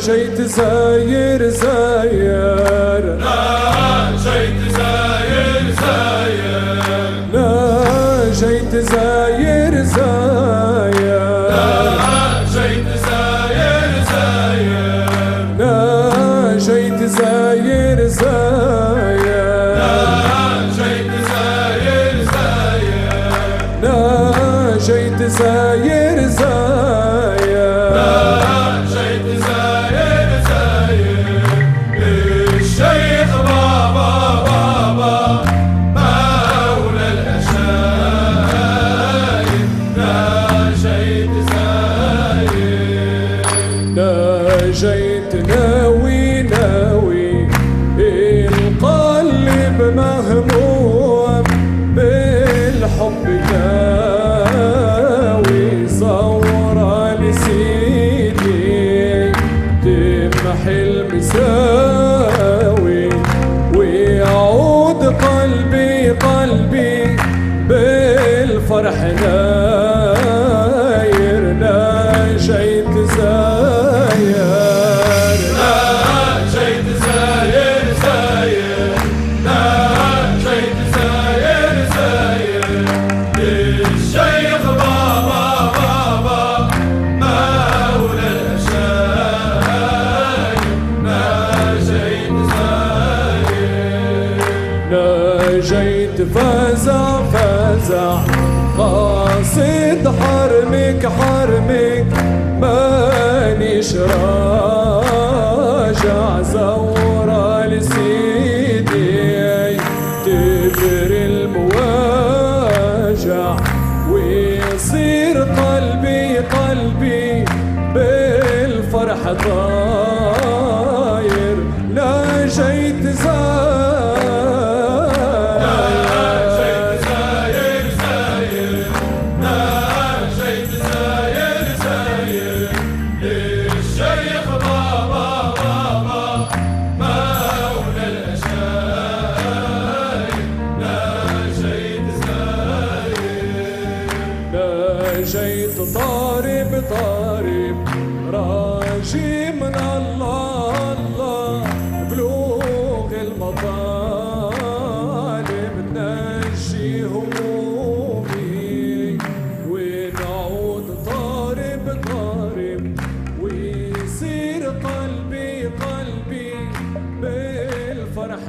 ناجيت زاير زاير ناجيت زاير زاير ناجيت زاير زاير ناجيت زاير زاير ناجيت زاير زاير ناجيت زاير زاير ناجيت زاير زاير ناجيت زاير زاير الشيخ بابا بابا مولى الأشاير ناجيت زاير ناجيت ناوي ناوي القلب مهموم بالحب ناوي صورة لسيدي تمحي المساوي ويعود قلبي قلبي بالفرح ناير ناجيت زاير ناجيت زاير زاير ناجيت زاير زاير الشيخ بابا بابا مولى الأشاير ناجيت زاير ناجيت فزع فزع قاصد حرمك حرمك مانيش راجع زورة لسيدي تبري المواجع ويصير قلبي قلبي بالفرح طاير ناجيت الشيخ بابا بابا مولى الأشاير ناجيت زاير ناجيت طارب طارب راجي من الله الله بلوغ المطالب نجي همومي ونعود طارب طارب ويصير قلبي قلبي بالفرح